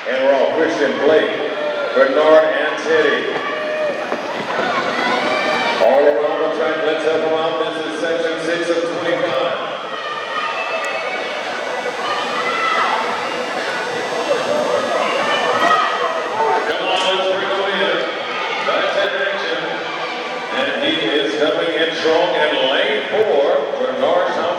And we're all Christian Blake, Bernard and Teddy. All around the track, let's help them out. This is section 6 of 25. Come on, let's bring them in. That's in action. And he is coming in strong in lane 4. Bernard